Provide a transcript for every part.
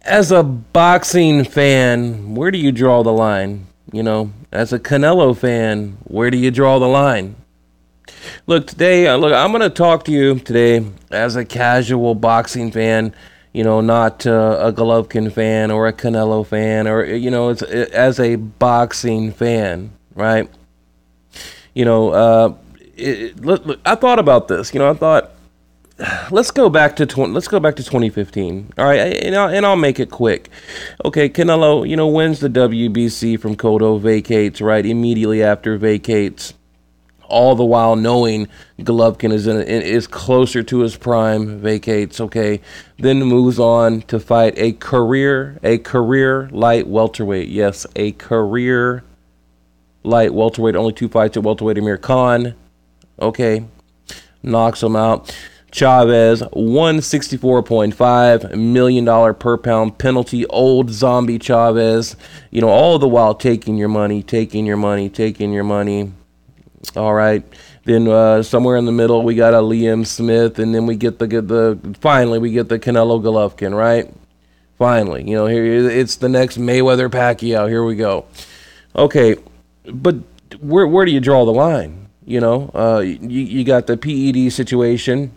As a boxing fan, where do you draw the line? As a Canelo fan, where do you draw the line? Look, today, I'm going to talk to you today as a casual boxing fan, not a Golovkin fan or a Canelo fan, or, as a boxing fan, right? Look, I thought about this. I thought, let's go back to 2015. All right, and I'll make it quick. Okay, Canelo, wins the WBC from Cotto, vacates right immediately after vacates, all the while knowing Golovkin is closer to his prime, vacates. Okay, then moves on to fight a career light welterweight. Yes, a career light welterweight. Only 2 fights at welterweight. Amir Khan. Okay, knocks him out. Chavez, $164.5 million per pound penalty. Old zombie Chavez, all the while taking your money. All right. Then somewhere in the middle, we got a Liam Smith, and then we get finally we get the Canelo Golovkin, right? Finally, here it's the next Mayweather Pacquiao. Here we go. Okay, but where do you draw the line? You got the PED situation.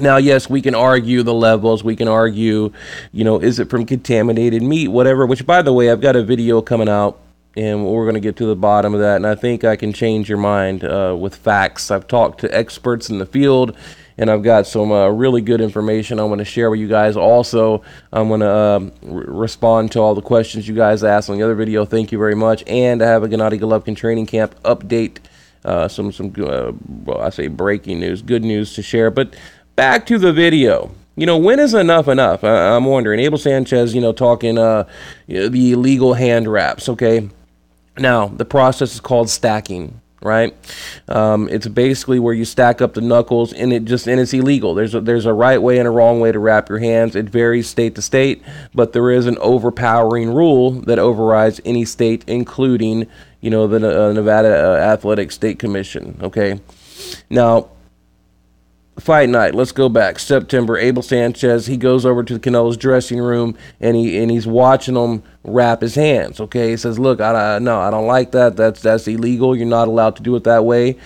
Now, yes, we can argue the levels. We can argue, is it from contaminated meat, whatever, which, by the way, I've got a video coming out, and we're going to get to the bottom of that, and I think I can change your mind with facts. I've talked to experts in the field, and I've got some really good information I want to share with you guys. Also, I'm going to respond to all the questions you guys asked on the other video. Thank you very much. And I have a Gennady Golovkin training camp update, I say breaking news, good news to share. But back to the video. When is enough enough? I'm wondering. Abel Sanchez, talking the illegal hand wraps, okay? Now, the process is called stacking, right? It's basically where you stack up the knuckles, and it's illegal. There's a right way and a wrong way to wrap your hands. It varies state to state, but there is an overpowering rule that overrides any state, including, the Nevada Athletic State Commission, okay? Now, fight night, let's go back. September, Abel Sanchez, he goes over to Canelo's dressing room, and he's watching him wrap his hands, okay? He says, look, I don't like that. That's illegal. You're not allowed to do it that way.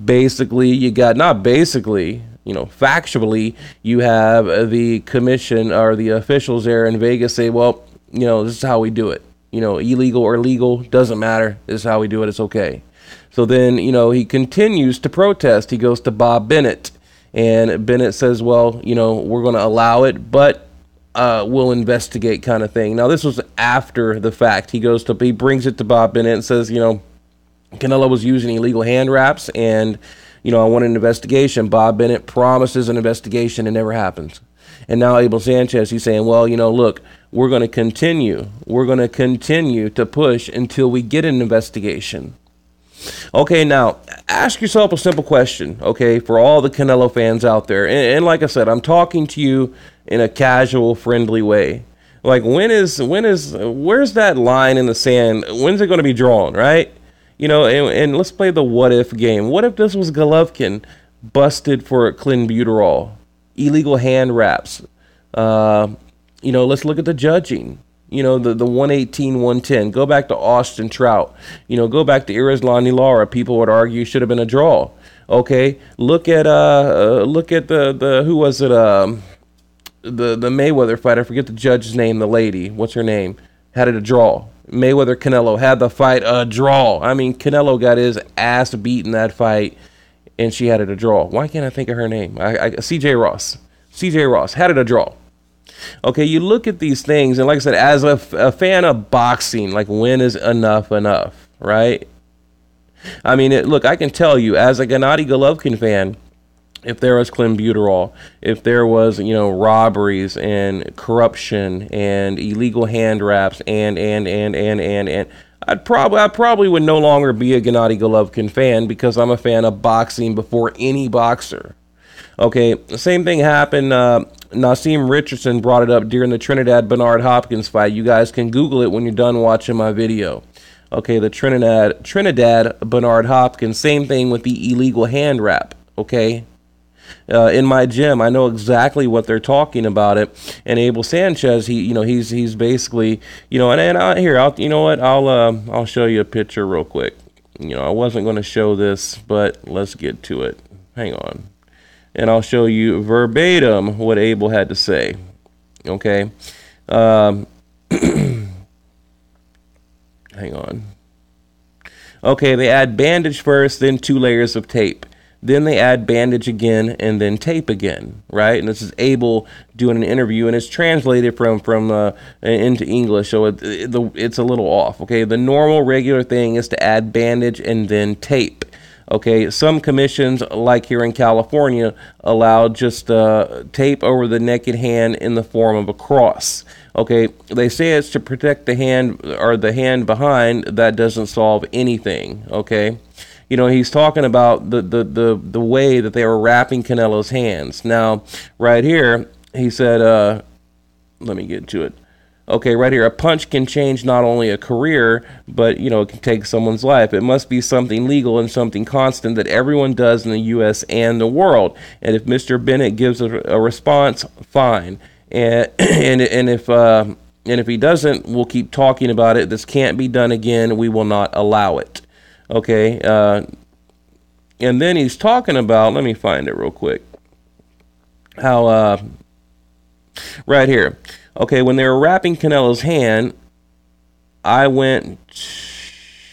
Basically, factually, you have the commission or the officials there in Vegas say, well, this is how we do it. Illegal or legal, doesn't matter. This is how we do it. It's okay. So then, he continues to protest. He goes to Bob Bennett. And Bennett says, well, we're going to allow it, but we'll investigate, kind of thing. Now, this was after the fact. He brings it to Bob Bennett and says, Canelo was using illegal hand wraps, and, I want an investigation. Bob Bennett promises an investigation, and never happens. And now Abel Sanchez, he's saying, well, look, we're going to continue. We're going to continue to push until we get an investigation. Okay, now, ask yourself a simple question, okay, for all the Canelo fans out there. And like I said, I'm talking to you in a casual, friendly way. Like, where's that line in the sand? When's it going to be drawn, right? And let's play the what-if game. What if this was Golovkin busted for clenbuterol, illegal hand wraps? Let's look at the judging. The 118, 110. Go back to Austin Trout. Go back to Irislan Lara. People would argue should have been a draw. Okay, look at the who was it? The Mayweather fight. I forget the judge's name. The lady, what's her name? Had it a draw. Mayweather Canelo had the fight a draw. I mean, Canelo got his ass beat in that fight, and she had it a draw. Why can't I think of her name? CJ Ross. CJ Ross had it a draw. Okay, you look at these things, and like I said, as a fan of boxing, like, when is enough, right? I mean, look, I can tell you, as a Gennady Golovkin fan, if there was clenbuterol, if there was, robberies and corruption and illegal hand wraps and I probably would no longer be a Gennady Golovkin fan, because I'm a fan of boxing before any boxer. Okay, the same thing happened. Naseem Richardson brought it up during the Trinidad Bernard Hopkins fight. You guys can Google it when you're done watching my video. Okay, the Trinidad Bernard Hopkins, same thing with the illegal hand wrap. Okay, in my gym. I know exactly what they're talking about it. And Abel Sanchez, he's basically, you know what, I'll show you a picture real quick. I wasn't going to show this, but let's get to it. Hang on. And I'll show you verbatim what Abel had to say. Okay. Hang on. Okay, they add bandage first, then 2 layers of tape. Then they add bandage again, and then tape again, right? And this is Abel doing an interview, and it's translated from into English, so it's a little off, okay? The normal, regular thing is to add bandage and then tape. Okay, some commissions, like here in California, allow just tape over the naked hand in the form of a cross. Okay, they say it's to protect the hand or the hand behind. That doesn't solve anything. Okay, he's talking about the way that they were wrapping Canelo's hands. Now, right here, he said, let me get to it. Okay, right here, a punch can change not only a career, but, it can take someone's life. It must be something legal and something constant that everyone does in the U.S. and the world. And if Mr. Bennett gives a response, fine. And if he doesn't, we'll keep talking about it. This can't be done again. We will not allow it. Okay, and then he's talking about, let me find it real quick, how, right here. Okay, when they were wrapping Canelo's hand, I went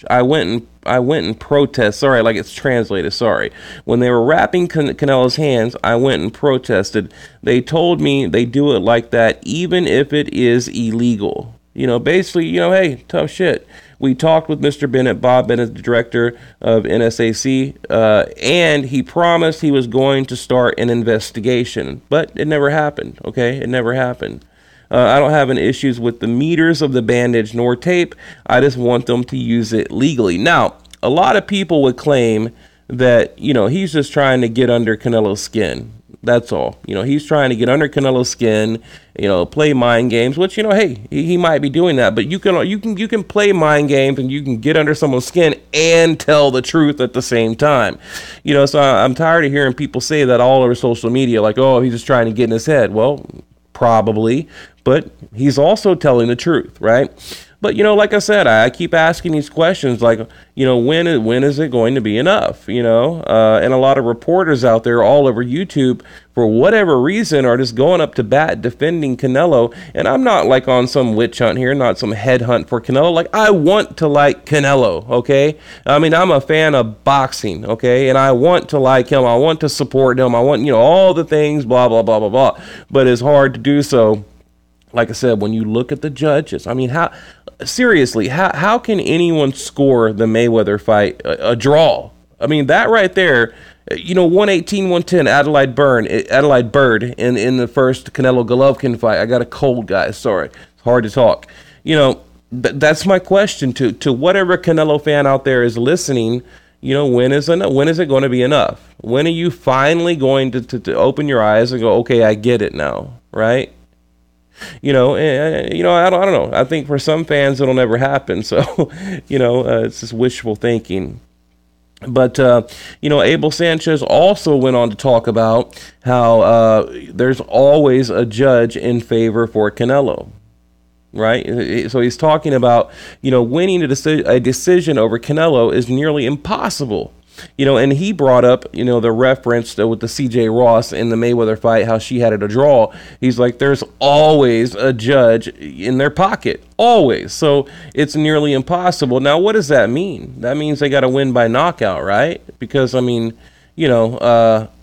and protest. Sorry, like it's translated. Sorry. When they were wrapping Canelo's hands, I went and protested. They told me they do it like that, even if it is illegal. Basically, hey, tough shit. We talked with Mr. Bennett, Bob Bennett, the director of NSAC, and he promised he was going to start an investigation, but it never happened. Okay, it never happened. I don't have any issues with the meters of the bandage nor tape. I just want them to use it legally. Now, a lot of people would claim that, he's just trying to get under Canelo's skin. That's all. He's trying to get under Canelo's skin, play mind games, which, hey, he might be doing that. But you can play mind games and you can get under someone's skin and tell the truth at the same time. So I'm tired of hearing people say that all over social media, like, oh, he's just trying to get in his head. Well, probably, but he's also telling the truth, right? But, like I said, I keep asking these questions like, when is it going to be enough, and a lot of reporters out there all over YouTube, for whatever reason, are just going up to bat defending Canelo. And I'm not like on some witch hunt here, not some headhunt for Canelo. Like, I want to like Canelo, okay? I mean, I'm a fan of boxing, okay? And I want to like him. I want to support him. I want, all the things, blah, blah, blah, blah, blah. But it's hard to do so. Like I said, when you look at the judges, I mean, seriously, how can anyone score the Mayweather fight a draw? I mean, that right there, 118-110, Adelaide Bird in the first Canelo Golovkin fight. I got a cold, guys. Sorry, it's hard to talk. That's my question to whatever Canelo fan out there is listening. When is it going to be enough? When are you finally going to open your eyes and go, okay, I get it now, right? I don't know. I think for some fans it'll never happen. So, it's just wishful thinking. But, Abel Sanchez also went on to talk about how there's always a judge in favor for Canelo. Right? So he's talking about, winning a decision over Canelo is nearly impossible. And he brought up, the reference with the CJ Ross in the Mayweather fight, how she had it a draw. He's like, there's always a judge in their pocket, always. So it's nearly impossible. Now, what does that mean? That means they got to win by knockout, right? Because, I mean,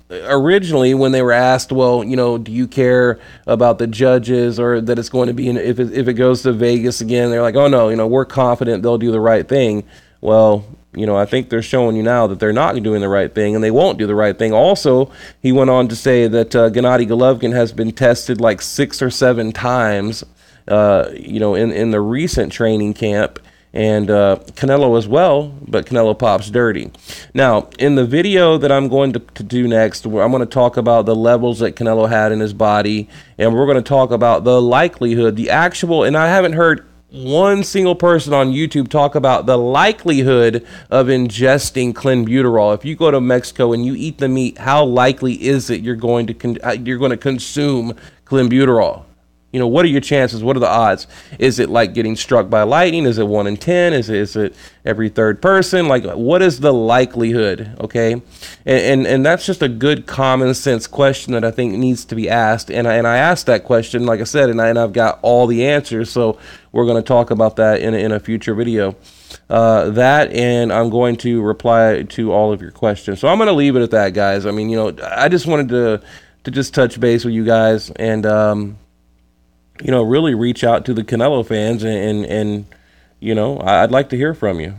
originally when they were asked, well, do you care about the judges or that it's going to be, if it goes to Vegas again, they're like, oh, no, we're confident they'll do the right thing. Well, I think they're showing you now that they're not doing the right thing and they won't do the right thing. Also, he went on to say that Gennady Golovkin has been tested like 6 or 7 times, in the recent training camp, and Canelo as well, but Canelo pops dirty. Now, in the video that I'm going to do next, I'm going to talk about the levels that Canelo had in his body, and we're going to talk about the likelihood, the actual, and I haven't heard one single person on YouTube talk about the likelihood of ingesting clenbuterol. If you go to Mexico and you eat the meat, how likely is it you're going to consume clenbuterol? You know, what are your chances? What are the odds? Is it like getting struck by lightning? Is it 1 in 10? Is it every third person? Like, what is the likelihood? Okay, and that's just a good common sense question that I think needs to be asked. And I asked that question, like I said, and I've got all the answers. So we're going to talk about that in a future video. That, and I'm going to reply to all of your questions. So I'm going to leave it at that, guys. I mean, you know, I just wanted to just touch base with you guys and you know, really reach out to the Canelo fans and you know, I'd like to hear from you.